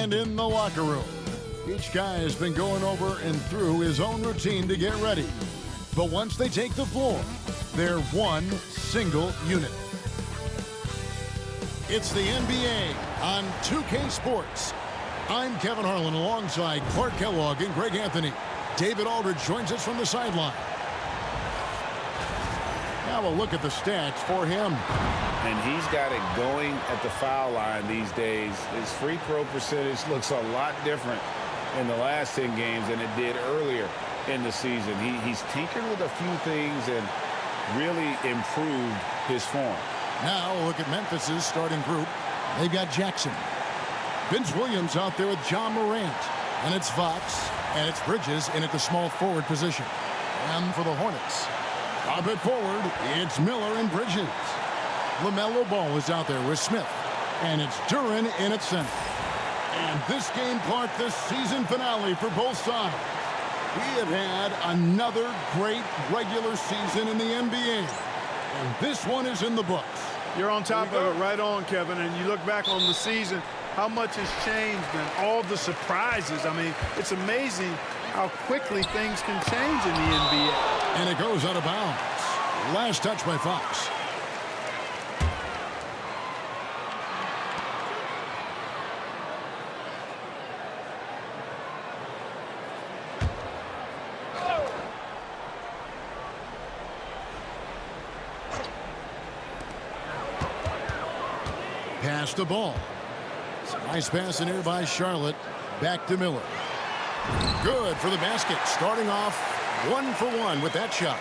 And in the locker room, each guy has been going over and through his own routine to get ready. But once they take the floor, they're one single unit. It's the NBA on 2K Sports. I'm Kevin Harlan alongside Clark Kellogg and Greg Anthony. David Aldridge joins us from the sideline. Now a look at the stats for him. And he's got it going at the foul line these days. His free throw percentage looks a lot different in the last 10 games than it did earlier in the season. He's tinkered with a few things and really improved his form. Now a look at Memphis's starting group. They've got Jackson. Vince Williams out there with John Morant. And it's Fox. And it's Bridges in at the small forward position. And for the Hornets, up it forward, it's Miller and Bridges. LaMelo Ball is out there with Smith. And it's Duran in at center. And this game, Clark, the season finale for both sides. We have had another great regular season in the NBA. And this one is in the books. You're on top of it, right on, Kevin. And you look back on the season, how much has changed and all the surprises. I mean, it's amazing how quickly things can change in the NBA. And it goes out of bounds. Last touch by Fox. Pass the ball. Nice pass in here by Charlotte. Back to Miller. Good for the basket. Starting off 1 for 1 with that shot.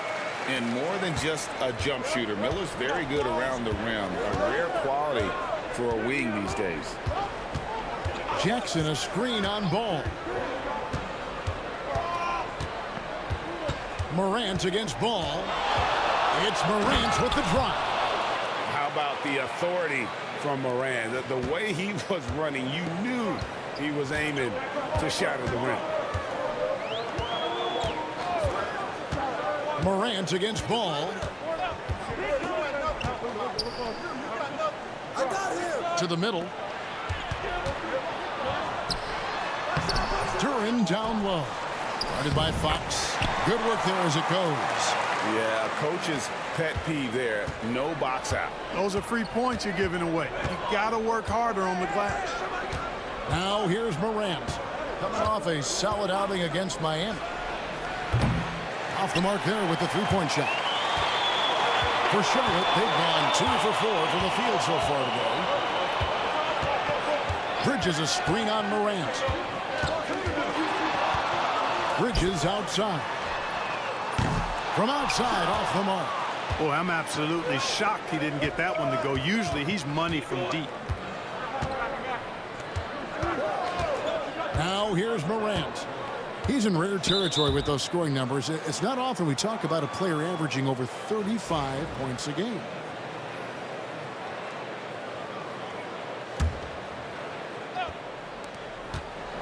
And more than just a jump shooter, Miller's very good around the rim. A rare quality for a wing these days. Jackson a screen on Ball. Morant against Ball. It's Morant with the drive. How about the authority from Morant? The way he was running, you knew he was aiming to shatter the rim. Morant against Ball. To the middle. Duran down low. Guarded by Fox. Good work there as it goes. Yeah, coach's pet peeve there. No box out. Those are free points you're giving away. You got to work harder on the glass. Now here's Morant. Coming off a solid outing against Miami. Off the mark there with the three-point shot. For Charlotte, they've gone 2 for 4 from the field so far today. Bridges a screen on Morant. Bridges outside. From outside, off the mark. Boy, I'm absolutely shocked he didn't get that one to go. Usually he's money from deep. Now here's Morant. He's in rare territory with those scoring numbers. It's not often we talk about a player averaging over 35 points a game.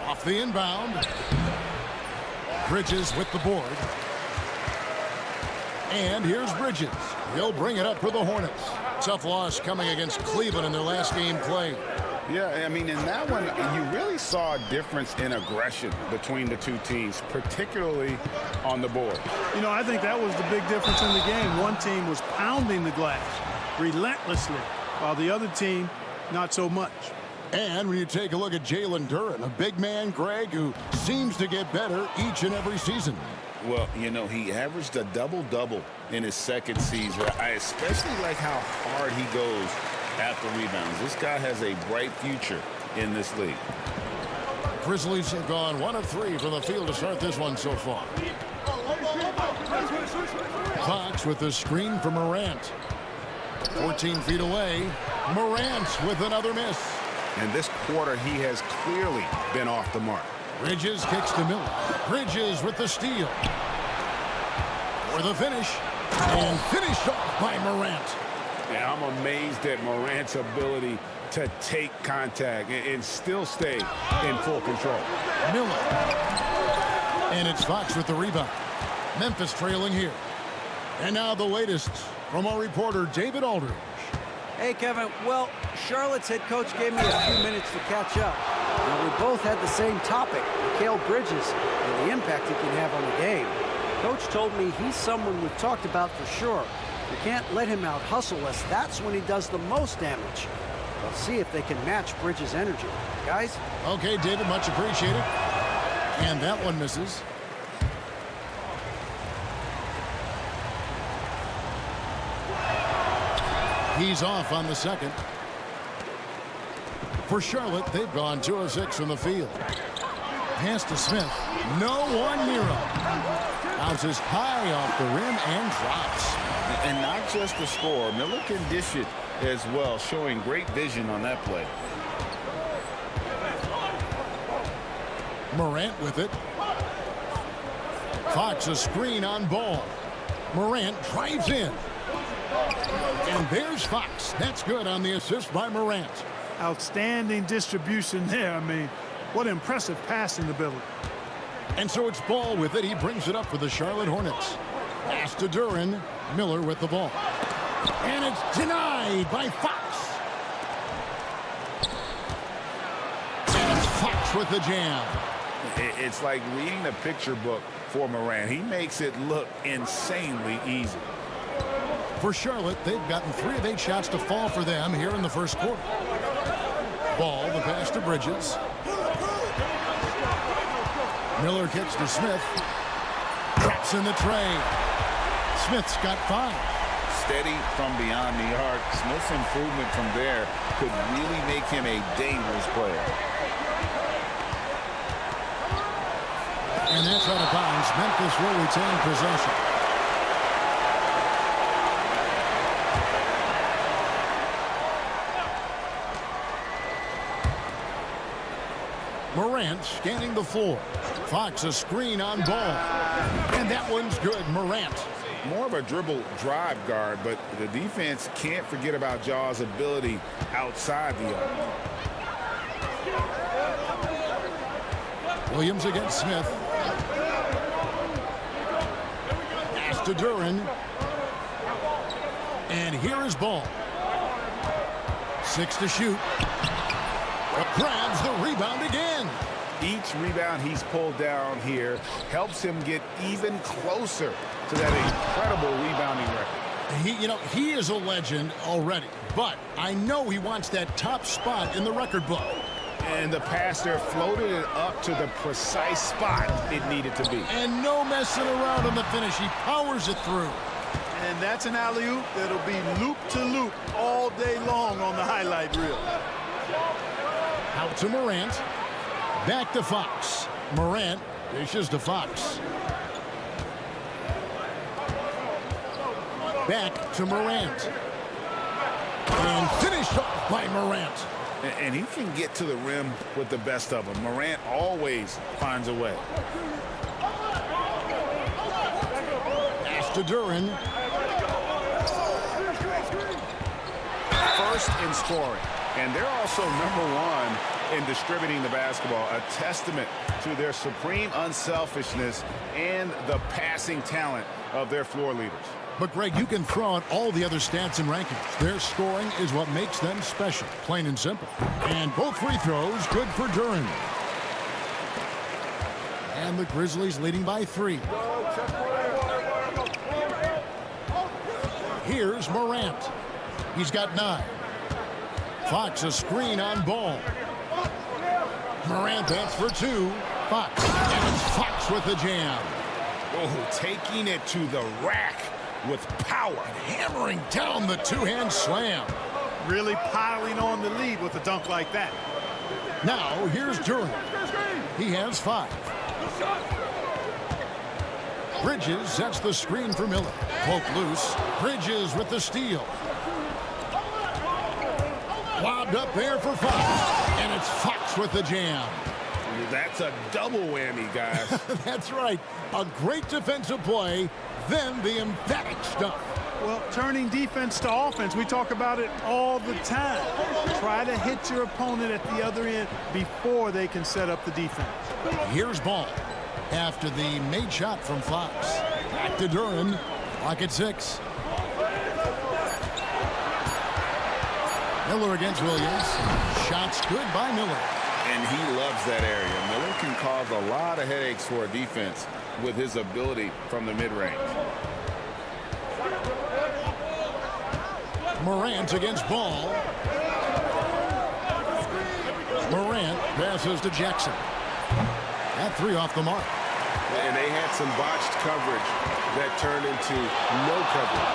Off the inbound. Bridges with the board. And here's Bridges. He'll bring it up for the Hornets. Tough loss coming against Cleveland in their last game played. Yeah, I mean, in that one, you really saw a difference in aggression between the two teams, particularly on the board. You know, I think that was the big difference in the game. One team was pounding the glass relentlessly, while the other team, not so much. And when you take a look at Jalen Duran, a big man, Greg, who seems to get better each and every season. Well, you know, he averaged a double-double in his second season. I especially like how hard he goes after rebounds. This guy has a bright future in this league. Grizzlies have gone 1 of 3 from the field to start this one so far. Fox with the screen for Morant. 14 feet away. Morant with another miss. And this quarter, he has clearly been off the mark. Bridges kicks to Miller. Bridges with the steal. For the finish. And finished off by Morant. Yeah, I'm amazed at Morant's ability to take contact and still stay in full control. Miller. And it's Fox with the rebound. Memphis trailing here. And now the latest from our reporter, David Aldridge. Hey, Kevin. Well, Charlotte's head coach gave me a few minutes to catch up. Now, we both had the same topic, Mikal Bridges, and the impact he can have on the game. Coach told me he's someone we've talked about for sure. We can't let him out-hustle us. That's when he does the most damage. We'll see if they can match Bridges' energy. Guys? Okay, David, much appreciated. And that one misses. He's off on the second. For Charlotte, they've gone 2 of 6 from the field. Pass to Smith. No one near him. Bounces high off the rim and drops. And not just the score. Miller can dish it as well, showing great vision on that play. Morant with it. Fox a screen on ball. Morant drives in. And there's Fox. That's good on the assist by Morant. Outstanding distribution there. I mean, what impressive passing ability. And so it's Ball with it. He brings it up for the Charlotte Hornets. Pass to Duran. Miller with the ball. And it's denied by Fox. And it's Fox with the jam. It's like reading a picture book for Morant. He makes it look insanely easy. For Charlotte, they've gotten 3 of 8 shots to fall for them here in the first quarter. Ball, the pass to Bridges. Miller kicks to Smith. Drops in the tray. Smith's got 5. Steady from beyond the arc. Smith's improvement from there could really make him a dangerous player. And that's out of bounds. Memphis will retain possession. Morant scanning the floor. Fox a screen on ball. And that one's good. Morant. More of a dribble drive guard, but the defense can't forget about Jaw's ability outside the arc. Williams against Smith. Pass to Duran. And here is Ball. 6 to shoot. Grabs the rebound again. Each rebound he's pulled down here helps him get even closer to that incredible rebounding record. He is a legend already, but I know he wants that top spot in the record book. And the pass there floated it up to the precise spot it needed to be. And no messing around on the finish. He powers it through. And that's an alley-oop that'll be loop to loop all day long on the highlight reel. Out to Morant. Back to Fox. Morant dishes to Fox. Back to Morant. And finished off by Morant. And he can get to the rim with the best of them. Morant always finds a way. Pass to Duran. First in scoring. And they're also #1 in distributing the basketball, a testament to their supreme unselfishness and the passing talent of their floor leaders. But, Greg, you can throw out all the other stats and rankings. Their scoring is what makes them special, plain and simple. And both free throws good for Duran. And the Grizzlies leading by 3. Here's Morant. He's got 9. Fox a screen on Ball. Morant that's for 2. Fox. And it's Fox with the jam. Oh, taking it to the rack with power. Hammering down the two-hand slam. Really piling on the lead with a dunk like that. Now here's Duran. He has 5. Bridges sets the screen for Miller. Poke loose. Bridges with the steal. Lobbed up there for Fox. And it's Fox with the jam. That's a double whammy, guys. That's right. A great defensive play, then the emphatic stuff. Well, turning defense to offense, we talk about it all the time. Try to hit your opponent at the other end before they can set up the defense. Here's Ball. After the made shot from Fox. Back to Duran. Clock at 6. Miller against Williams. Shots good by Miller. And he loves that area. Miller can cause a lot of headaches for a defense with his ability from the mid-range. Morant against Ball. Morant passes to Jackson. That three off the mark. And they had some botched coverage that turned into no coverage.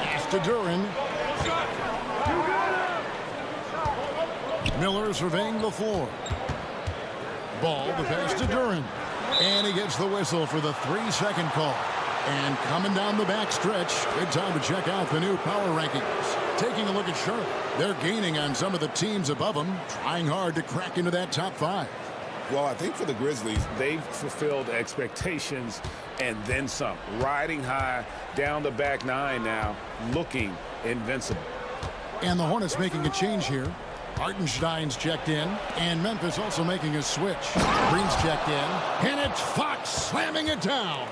Pass to Duran. Miller surveying the floor. Ball, the pass to Duran. And he gets the whistle for the 3-second call. And coming down the back stretch, good time to check out the new power rankings. Taking a look at Charlotte. They're gaining on some of the teams above them, trying hard to crack into that top 5. Well, I think for the Grizzlies, they've fulfilled expectations and then some. Riding high down the back 9 now, looking invincible. And the Hornets making a change here. Hartenstein's checked in, and Memphis also making a switch. Green's checked in, and it's Fox slamming it down.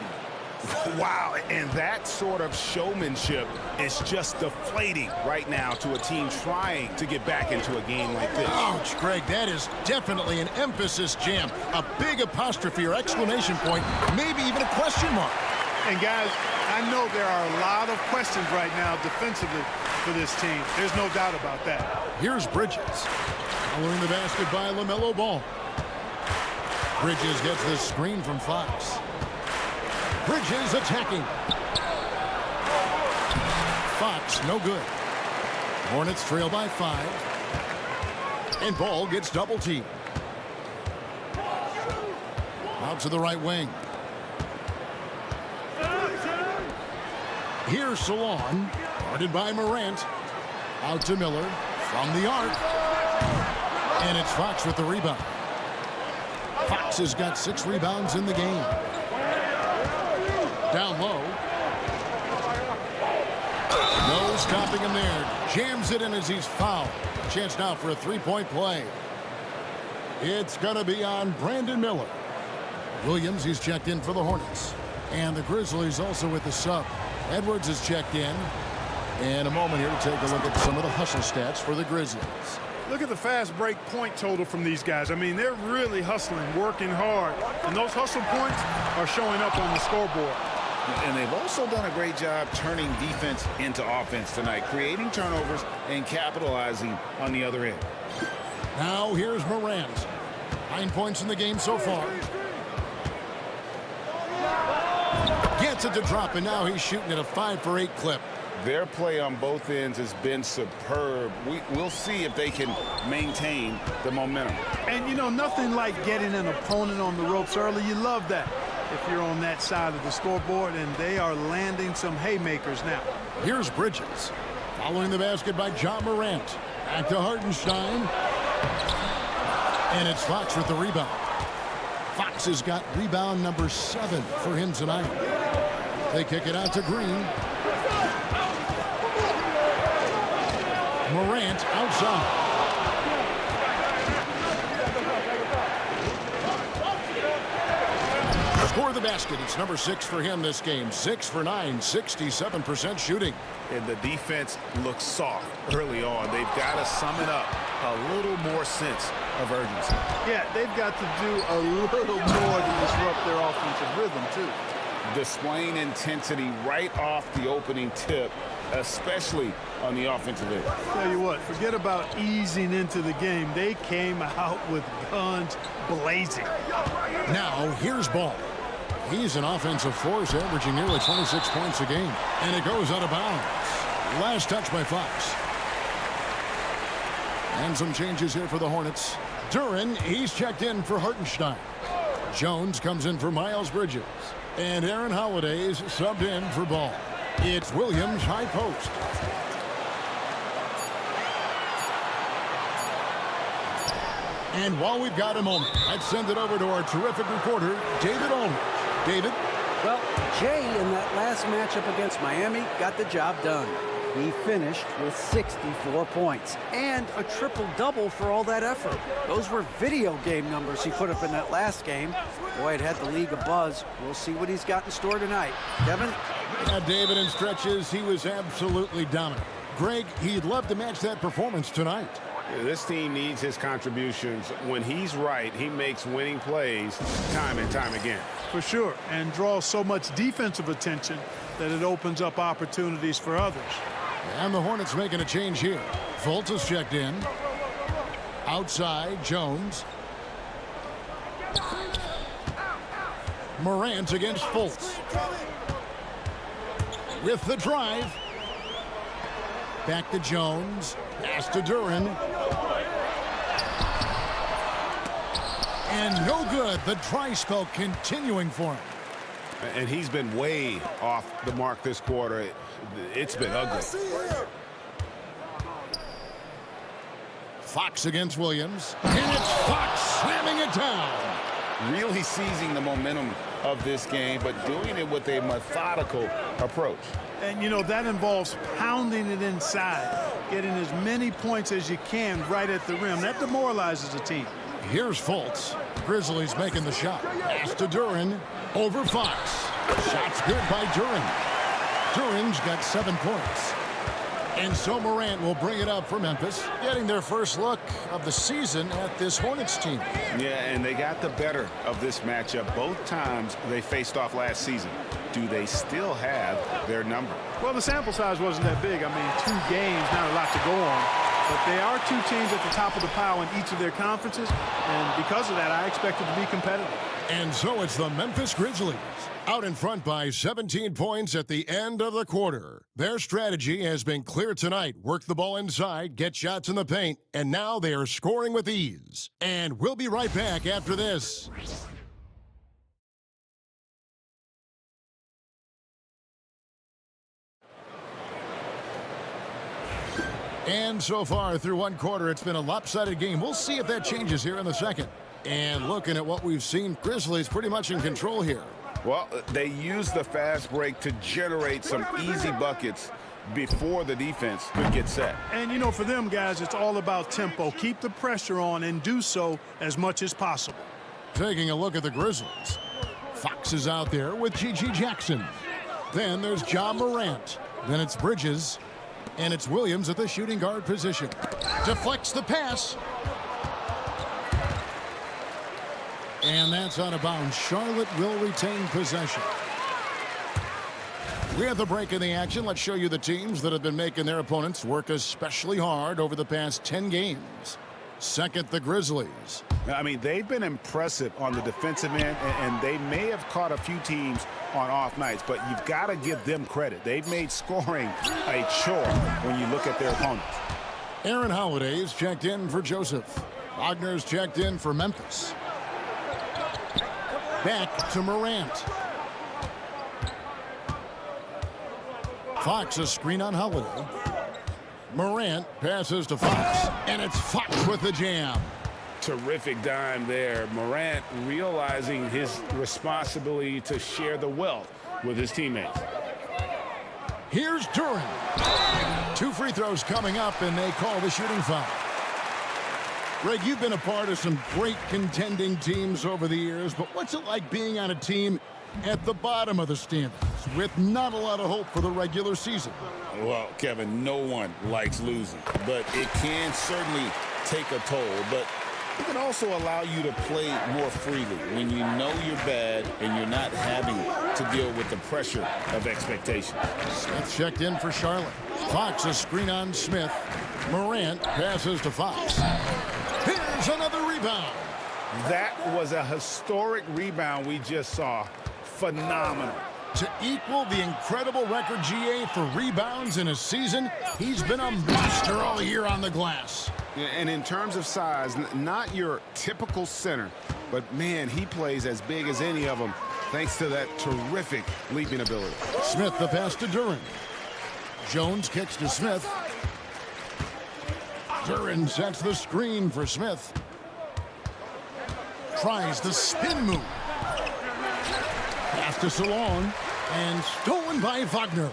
Wow, and that sort of showmanship is just deflating right now to a team trying to get back into a game like this. Ouch, Greg, that is definitely an emphasis jam. A big apostrophe or exclamation point, maybe even a question mark. And guys, I know there are a lot of questions right now defensively for this team. There's no doubt about that. Here's Bridges. Following the basket by LaMelo Ball. Bridges gets the screen from Fox. Bridges attacking. Fox, no good. Hornets trail by 5. And Ball gets double teamed. Out to the right wing. Here's Salon, guarded by Morant. Out to Miller from the arc. And it's Fox with the rebound. Fox has got 6 rebounds in the game. Down low. No stopping him there. Jams it in as he's fouled. Chance now for a 3-point play. It's going to be on Brandon Miller. Williams, he's checked in for the Hornets. And the Grizzlies also with the sub. Edwards is checked in. And a moment here to take a look at some of the hustle stats for the Grizzlies. Look at the fast break point total from these guys. I mean, they're really hustling, working hard. And those hustle points are showing up on the scoreboard. And they've also done a great job turning defense into offense tonight, creating turnovers and capitalizing on the other end. Now here's Morant. 9 points in the game so far. Gets it to drop, and now he's shooting at a 5-for-8 clip. Their play on both ends has been superb. We'll see if they can maintain the momentum. And, you know, nothing like getting an opponent on the ropes early. You love that if you're on that side of the scoreboard, and they are landing some haymakers now. Here's Bridges. Following the basket by John Morant. Back to Hartenstein. And it's Fox with the rebound. Fox has got rebound number 7 for him tonight. They kick it out to Green. Morant outside. Score the basket. It's number 6 for him this game. 6 for 9, 67% shooting. And the defense looks soft early on. They've got to sum it up a little more sense of urgency. Yeah, they've got to do a little more to disrupt their offensive rhythm, too. Displaying intensity right off the opening tip, especially on the offensive end. Tell you what, forget about easing into the game. They came out with guns blazing. Now, here's Ball. He's an offensive force, averaging nearly 26 points a game. And it goes out of bounds. Last touch by Fox. And some changes here for the Hornets. Duran, he's checked in for Hartenstein. Jones comes in for Miles Bridges. And Aaron Holiday's subbed in for Ball. It's Williams high post. And while we've got a moment, let's send it over to our terrific reporter, David Aldridge. David? Well, Jay in that last matchup against Miami got the job done. He finished with 64 points and a triple-double for all that effort. Those were video game numbers he put up in that last game. Boy, it had the league abuzz. We'll see what he's got in store tonight. Kevin? Yeah, David, in stretches, he was absolutely dominant. Greg, he'd love to match that performance tonight. This team needs his contributions. When he's right, he makes winning plays time and time again. For sure, and draws so much defensive attention that it opens up opportunities for others. And the Hornets making a change here. Fultz is checked in. Outside, Jones. Morant against Fultz. With the drive. Back to Jones. Pass to Duren. And no good. The dry spell continuing for him. And he's been way off the mark this quarter. It's been ugly. Fox against Williams. And it's Fox slamming it down. Really seizing the momentum of this game, but doing it with a methodical approach. And, you know, that involves pounding it inside, getting as many points as you can right at the rim. That demoralizes a team. Here's Fultz. Grizzlies making the shot. Pass to Duren. Over Fox. Shot's good by Duren. Duren's got 7 points. And so Morant will bring it up for Memphis, getting their first look of the season at this Hornets team. Yeah, and they got the better of this matchup both times they faced off last season. Do they still have their number? Well, the sample size wasn't that big. I mean, 2 games, not a lot to go on. But they are 2 teams at the top of the pile in each of their conferences. And because of that, I expect it to be competitive. And so it's the Memphis Grizzlies, out in front by 17 points at the end of the quarter. Their strategy has been clear tonight. Work the ball inside, get shots in the paint, and now they are scoring with ease. And we'll be right back after this. And so far through one quarter, it's been a lopsided game. We'll see if that changes here in the second. And looking at what we've seen, Grizzlies pretty much in control here. Well, they use the fast break to generate some easy buckets before the defense could get set. And, you know, for them, guys, it's all about tempo. Keep the pressure on and do so as much as possible. Taking a look at the Grizzlies. Fox is out there with G.G. Jackson. Then there's John Morant. Then it's Bridges. And it's Williams at the shooting guard position. Deflects the pass. And that's out of bounds. Charlotte will retain possession. We have the break in the action. Let's show you the teams that have been making their opponents work especially hard over the past 10 games. Second, the Grizzlies. I mean, they've been impressive on the defensive end, and they may have caught a few teams on off nights, but you've got to give them credit. They've made scoring a chore when you look at their opponents. Aaron Holiday's checked in for Joseph. Wagner's checked in for Memphis. Back to Morant. Fox a screen on Holiday. Morant passes to Fox, and it's Fox with the jam. Terrific dime there. Morant realizing his responsibility to share the wealth with his teammates. Here's Duren. 2 free throws coming up, and they call the shooting foul. Greg, you've been a part of some great contending teams over the years, but what's it like being on a team at the bottom of the standings with not a lot of hope for the regular season? Well, Kevin, no one likes losing, but it can certainly take a toll. But it can also allow you to play more freely when you know you're bad and you're not having to deal with the pressure of expectation. Smith checked in for Charlotte. Fox a screen on Smith. Morant passes to Fox. Here's another rebound. That was a historic rebound we just saw. Phenomenal. To equal the incredible record, GA, for rebounds in a season, he's been a monster all year on the glass. And in terms of size, not your typical center, but man, he plays as big as any of them thanks to that terrific leaping ability. Smith the pass to Duren. Jones kicks to Smith. Duren sets the screen for Smith. Tries the spin move. Pass to Salon. And stolen by Wagner.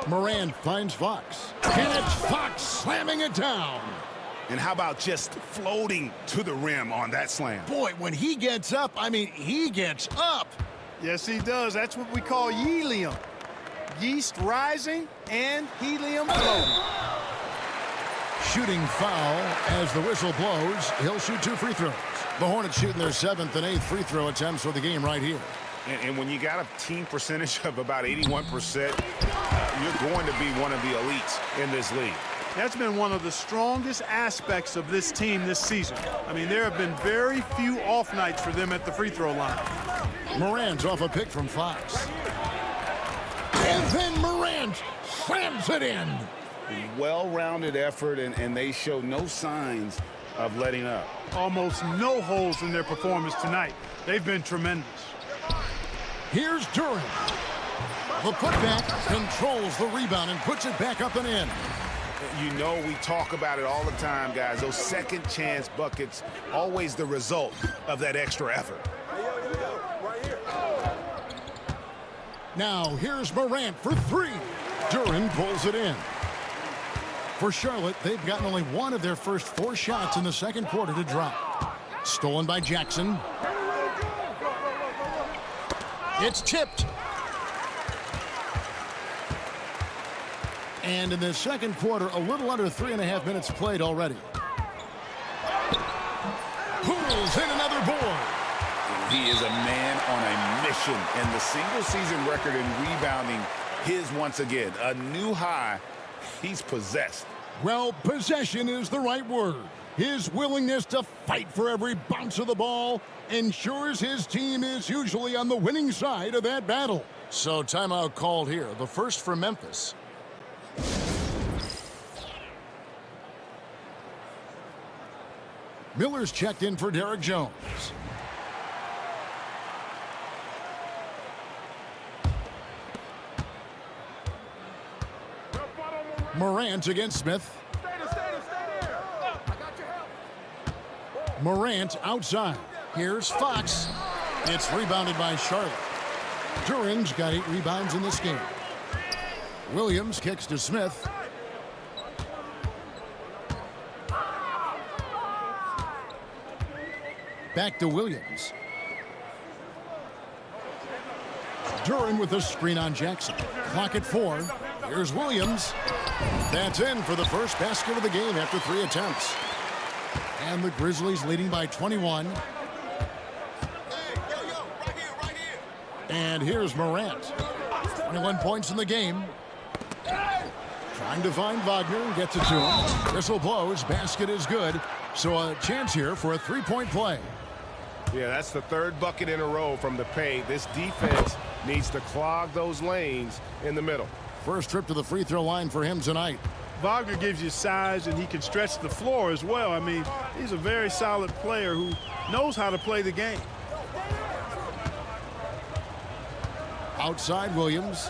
Morant finds Fox. And it's Fox slamming it down. And how about just floating to the rim on that slam? Boy, when he gets up, I mean, he gets up. Yes, he does. That's what we call helium. Yeast rising and helium floating. Shooting foul as the whistle blows. He'll shoot 2 free throws. The Hornets shooting their 7th and 8th free throw attempts for the game right here. And when you got a team percentage of about 81%, you're going to be one of the elites in this league. That's been one of the strongest aspects of this team this season. I mean, there have been very few off nights for them at the free throw line. Morant's off a pick from Fox. And then Morant slams it in. Well-rounded effort, and they show no signs of letting up. Almost no holes in their performance tonight. They've been tremendous. Here's Durant. The putback controls the rebound and puts it back up and in. You know, we talk about it all the time, guys. Those second chance buckets, always the result of that extra effort. Now here's Morant for 3. Durant pulls it in. For Charlotte, they've gotten only 1 of their first 4 shots in the second quarter to drop. Stolen by Jackson. It's tipped. And in the second quarter, a little under 3.5 minutes played already. Pulls in another board. He is a man on a mission, and the single-season record in rebounding his once again. A new high. He's possessed. Well, possession is the right word. His willingness to fight for every bounce of the ball ensures his team is usually on the winning side of that battle. So timeout called here, the first for Memphis. Miller's checked in for Derek Jones. Morant against Smith. Morant outside. Here's Fox. It's rebounded by Charlotte. Durant's got 8 rebounds in this game. Williams kicks to Smith. Back to Williams. Durant with a screen on Jackson. Clock at 4. Here's Williams. That's in for the first basket of the game after 3 attempts. And the Grizzlies leading by 21. And here's Morant. 21 points in the game. Trying to find Wagner and gets it to him. Whistle blows. Basket is good. So a chance here for a 3-point play. Yeah, that's the 3rd bucket in a row from the paint. This defense needs to clog those lanes in the middle. First trip to the free throw line for him tonight. Wagner gives you size, and he can stretch the floor as well. I mean, he's a very solid player who knows how to play the game. Outside Williams.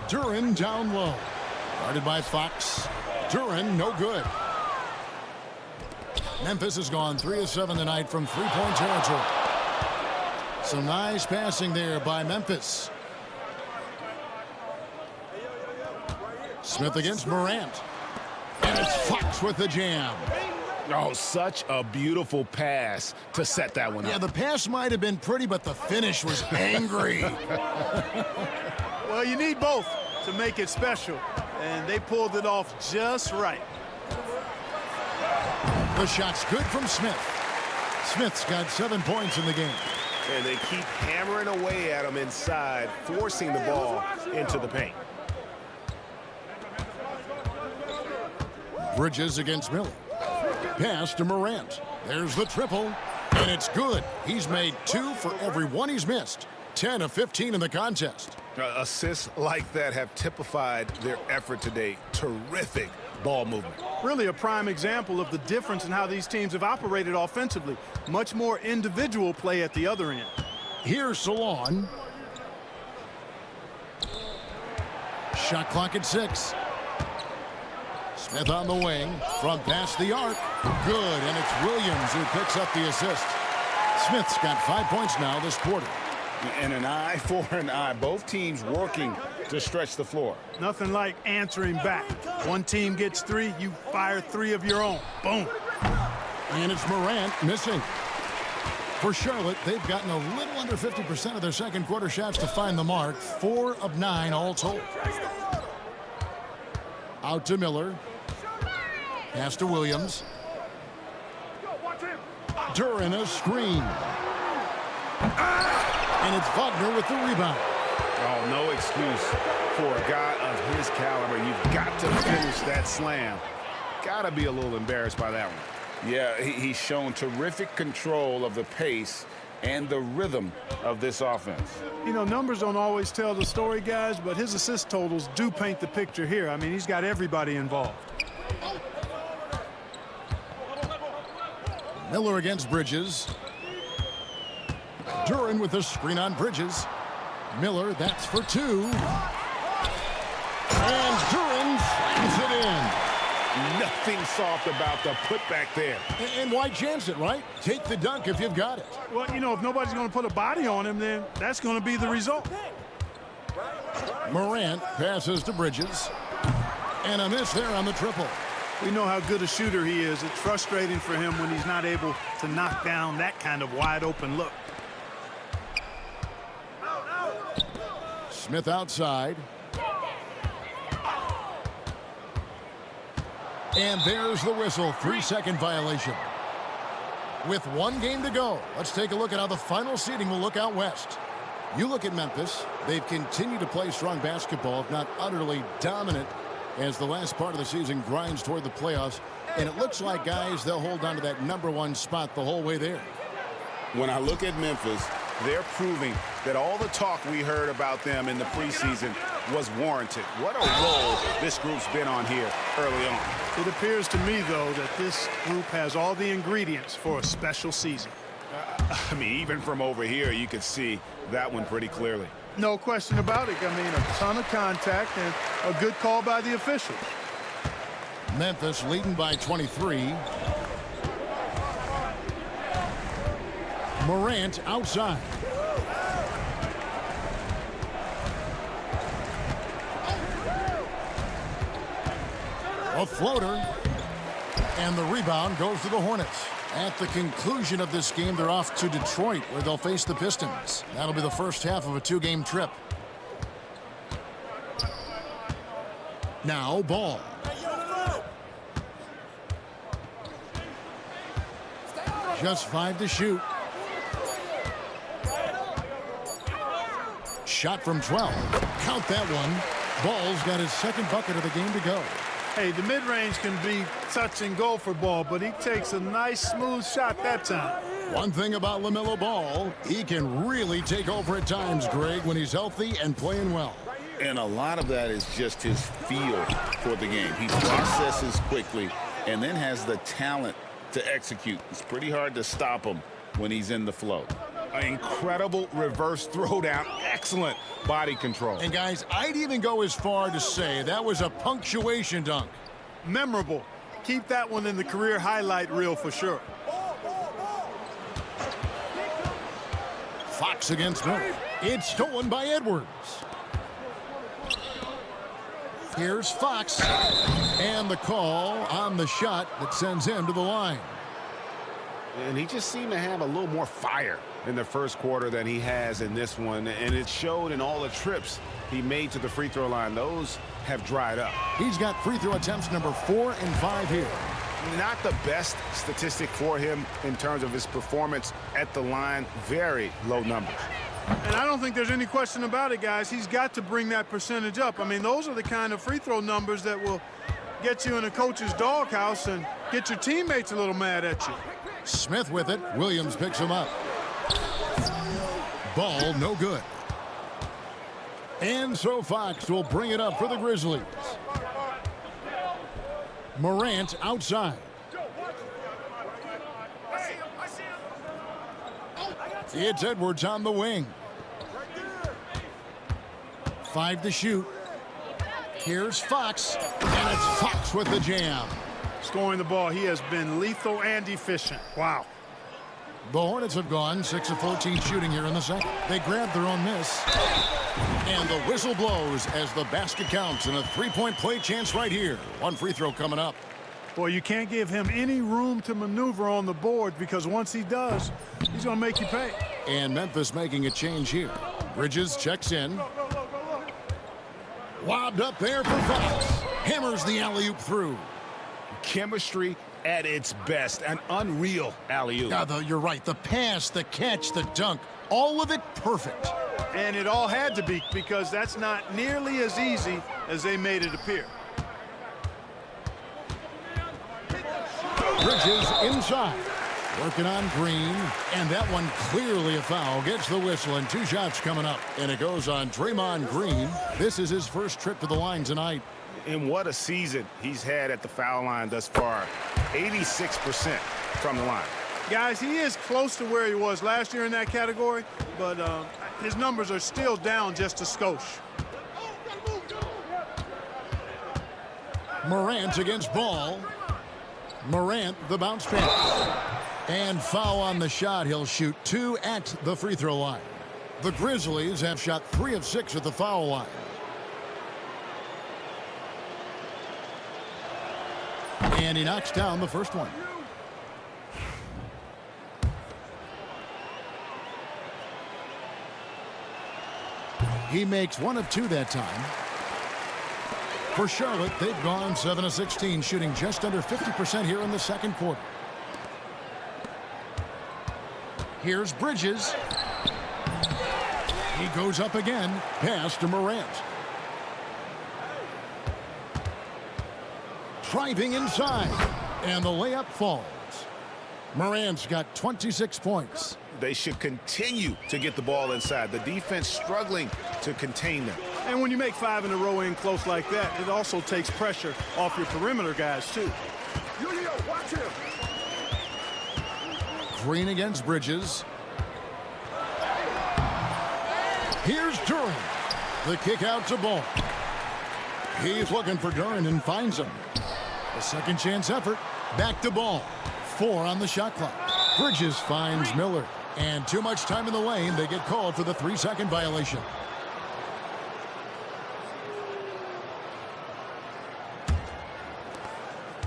Durant down low. Guarded by Fox. Durant no good. Memphis has gone 3 of 7 tonight from 3-point territory. Some nice passing there by Memphis. Smith against Morant. And it's Fox with the jam. Oh, such a beautiful pass to set that one up. Yeah, the pass might have been pretty, but the finish was angry. Well, you need both to make it special, and they pulled it off just right. The shot's good from Smith. Smith's got 7 points in the game. And they keep hammering away at him inside, forcing the ball into the paint. Bridges against Miller. Pass to Morant. There's the triple, and it's good. He's made 2 for every 1 he's missed. 10 of 15 in the contest. Assists like that have typified their effort today. Terrific ball movement. Really a prime example of the difference in how these teams have operated offensively. Much more individual play at the other end. Here's Salon. Shot clock at 6. Smith on the wing from past the arc. Good, and it's Williams who picks up the assist. Smith's got 5 points now this quarter. And an eye for an eye. Both teams working to stretch the floor. Nothing like answering back. One team gets 3, you fire 3 of your own. Boom. And it's Morant missing. For Charlotte, they've gotten a little under 50% of their second quarter shots to find the mark. 4 of 9 all told. Out to Miller. Pass to Williams. Duran a screen. And it's Wagner with the rebound. Oh, no excuse for a guy of his caliber. You've got to finish that slam. Got to be a little embarrassed by that one. Yeah, he's shown terrific control of the pace and the rhythm of this offense. You know, numbers don't always tell the story, guys, but his assist totals do paint the picture here. I mean, he's got everybody involved. Miller against Bridges. Duran with a screen on Bridges. Miller, that's for two. And Duran slams it in. Nothing soft about the putback there. And why chance it, right? Take the dunk if you've got it. Well, you know, if nobody's going to put a body on him, then that's going to be the result. Morant passes to Bridges. And a miss there on the triple. We know how good a shooter he is. It's frustrating for him when he's not able to knock down that kind of wide open look. Smith outside. And there's the whistle. 3-second violation. With one game to go, let's take a look at how the final seeding will look out west. You look at Memphis. They've continued to play strong basketball, if not utterly dominant, as the last part of the season grinds toward the playoffs. And it looks like, guys, they'll hold on to that #1 spot the whole way there. When I look at Memphis, they're proving that all the talk we heard about them in the preseason was warranted. What a role this group's been on here early on. It appears to me, though, that this group has all the ingredients for a special season. I mean, even from over here, you could see that one pretty clearly. No question about it. I mean, a ton of contact and a good call by the officials. Memphis leading by 23. Morant outside. A floater. And the rebound goes to the Hornets. At the conclusion of this game, they're off to Detroit, where they'll face the Pistons. That'll be the first half of a 2-game trip. Now, Ball. Just 5 to shoot. Shot from 12. Count that one. Ball's got his second bucket of the game to go. Hey, the mid-range can be touch and go for Ball, but he takes a nice, smooth shot that time. One thing about LaMelo Ball, he can really take over at times, Greg, when he's healthy and playing well. And a lot of that is just his feel for the game. He processes quickly and then has the talent to execute. It's pretty hard to stop him when he's in the flow. An incredible reverse throwdown. Excellent body control. And, guys, I'd even go as far to say that was a punctuation dunk. Memorable. Keep that one in the career highlight reel for sure. Fox against Miller. It's stolen by Edwards. Here's Fox. And the call on the shot that sends him to the line. And he just seemed to have a little more fire in the first quarter than he has in this one. And it showed in all the trips he made to the free throw line. Those have dried up. He's got free throw attempts number 4 and 5 here. Not the best statistic for him in terms of his performance at the line. Very low numbers. And I don't think there's any question about it, guys. He's got to bring that percentage up. I mean, those are the kind of free throw numbers that will get you in a coach's doghouse and get your teammates a little mad at you. Smith with it. Williams picks him up. Ball no good. And so Fox will bring it up for the Grizzlies. Morant outside. It's Edwards on the wing. 5 to shoot. Here's Fox. And it's Fox with the jam. Scoring the ball, he has been lethal and efficient. Wow. The Hornets have gone 6 of 14 shooting here in the second. They grabbed their own miss. And the whistle blows as the basket counts and a 3-point play chance right here. One free throw coming up. Boy, you can't give him any room to maneuver on the board because once he does, he's going to make you pay. And Memphis making a change here. Bridges checks in. Lobbed up there for Fox. Hammers the alley-oop through. Chemistry at its best. An unreal alley-oop. Yeah, you're right. The pass, the catch, the dunk, all of it perfect. And it all had to be, because that's not nearly as easy as they made it appear. Bridges inside. Working on Green. And that one clearly a foul. Gets the whistle, and 2 shots coming up. And it goes on Draymond Green. This is his first trip to the line tonight. And what a season he's had at the foul line thus far. 86% from the line. Guys, he is close to where he was last year in that category, but his numbers are still down just a skosh. Morant against Ball. Morant, the bounce pass. And foul on the shot. He'll shoot 2 at the free throw line. The Grizzlies have shot 3 of 6 at the foul line. And he knocks down the first one. He makes 1 of 2 that time. For Charlotte, they've gone 7 of 16, shooting just under 50% here in the second quarter. Here's Bridges. He goes up again. Pass to Morant. Driving inside. And the layup falls. Morant's got 26 points. They should continue to get the ball inside. The defense struggling to contain them. And when you make 5 in a row in close like that, it also takes pressure off your perimeter guys, too. Watch him. Green against Bridges. Here's Duran. The kick out to Ball. He's looking for Duran and finds him. A second chance effort. Back to Ball. 4 on the shot clock. Bridges finds Miller. And too much time in the lane. They get called for the 3-second violation.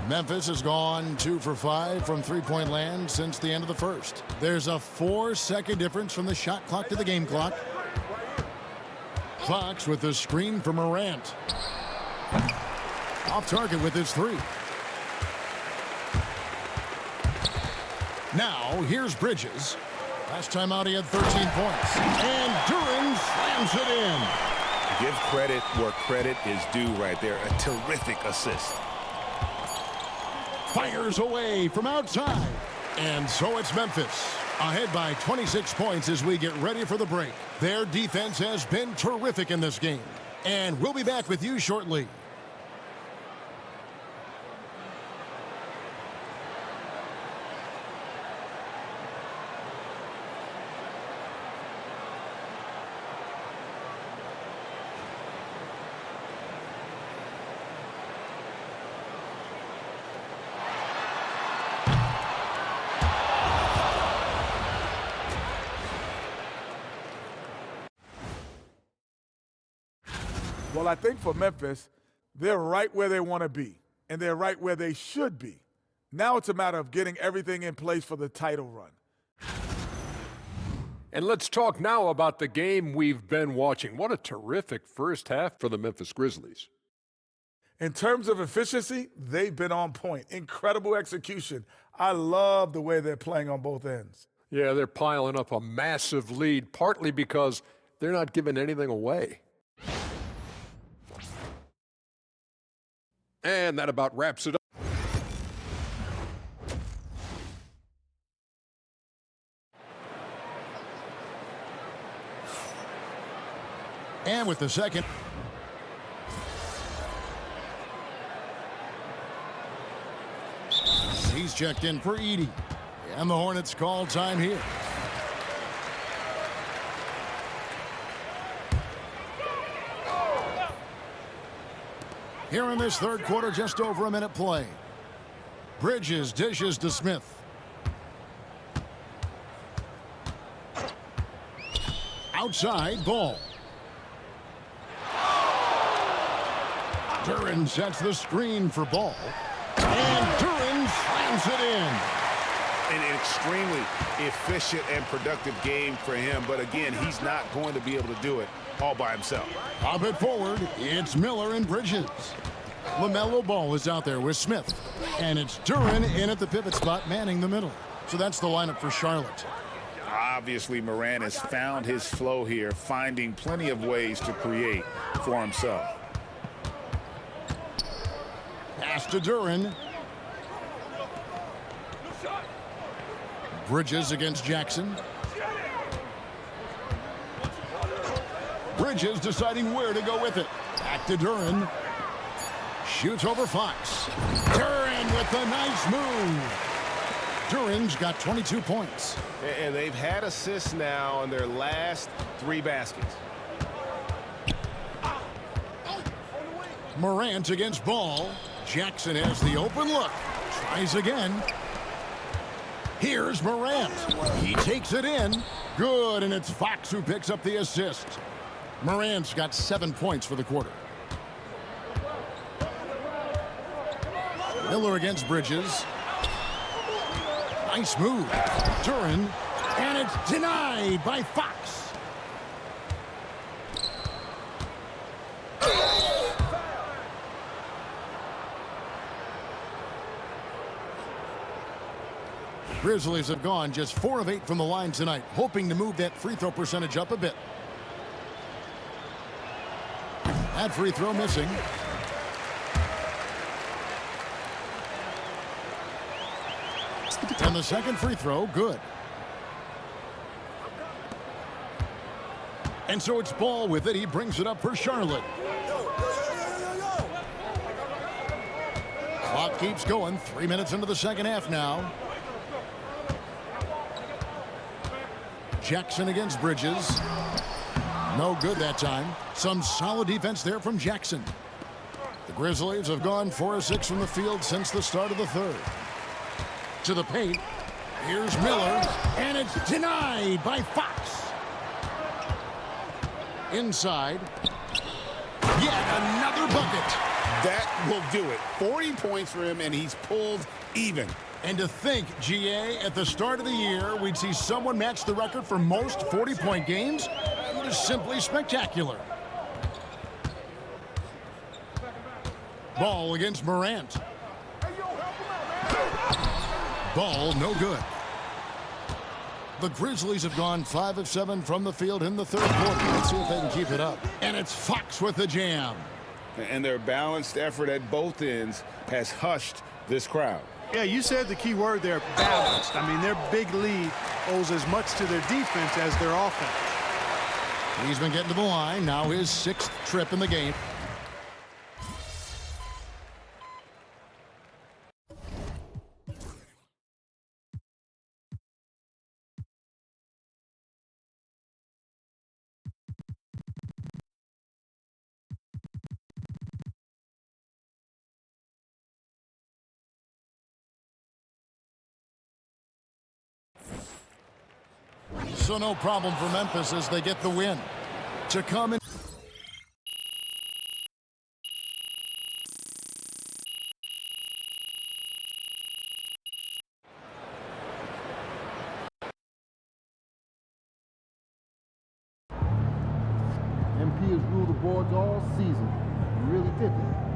Memphis has gone 2 for 5 from three-point land since the end of the first. There's a 4-second difference from the shot clock to the game clock. Fox with the screen for Morant. Off target with his 3. Now, here's Bridges. Last time out, he had 13 points. And Duran slams it in. Give credit where credit is due right there. A terrific assist. Fires away from outside. And so it's Memphis. Ahead by 26 points as we get ready for the break. Their defense has been terrific in this game. And we'll be back with you shortly. Well, I think for Memphis, they're right where they want to be, and they're right where they should be. Now it's a matter of getting everything in place for the title run. And let's talk now about the game we've been watching. What a terrific first half for the Memphis Grizzlies. In terms of efficiency, they've been on point. Incredible execution. I love the way they're playing on both ends. Yeah, they're piling up a massive lead, partly because they're not giving anything away. And that about wraps it up. And with the second. He's checked in for Edey. And the Hornets call time here. Here in this third quarter, just over a minute play. Bridges dishes to Smith. Outside, Ball. Duran sets the screen for Ball. And Duran slams it in. an extremely efficient and productive game for him. But again, he's not going to be able to do it all by himself. Up it forward, it's Miller and Bridges. LaMelo Ball is out there with Smith. And it's Duren in at the pivot spot, manning the middle. So that's the lineup for Charlotte. Obviously, Morant has found his flow here, finding plenty of ways to create for himself. Pass to Duren. Bridges against Jackson. Bridges deciding where to go with it. Back to Duren. Shoots over Fox. Duren with a nice move. Duren's got 22 points. And they've had assists now on their last 3 baskets. Morant against Ball. Jackson has the open look. Tries again. Here's Morant. He takes it in. Good, and it's Fox who picks up the assist. Morant's got 7 points for the quarter. Miller against Bridges. Nice move. Duren, and it's denied by Fox. Grizzlies have gone just 4 of 8 from the line tonight, hoping to move that free throw percentage up a bit. That free throw missing. And the second free throw, good. And so it's Ball with it. He brings it up for Charlotte. Clock keeps going. 3 minutes into the second half now. Jackson against Bridges. No good that time. Some solid defense there from Jackson. The Grizzlies have gone 4 of 6 from the field since the start of the third. To the paint. Here's Miller, and it's denied by Fox. Inside. Yet another bucket. That will do it. 40 points for him, and he's pulled even. And to think, GA, at the start of the year, we'd see someone match the record for most 40-point games? It is simply spectacular. Ball against Morant. Ball, no good. The Grizzlies have gone 5 of 7 from the field in the third quarter. Let's see if they can keep it up. And it's Fox with the jam. And their balanced effort at both ends has hushed this crowd. Yeah, you said the key word there, balanced. I mean, their big lead owes as much to their defense as their offense. He's been getting to the line. Now his 6th trip in the game. So no problem for Memphis as they get the win. To come in. MP has ruled the boards all season. He really did that.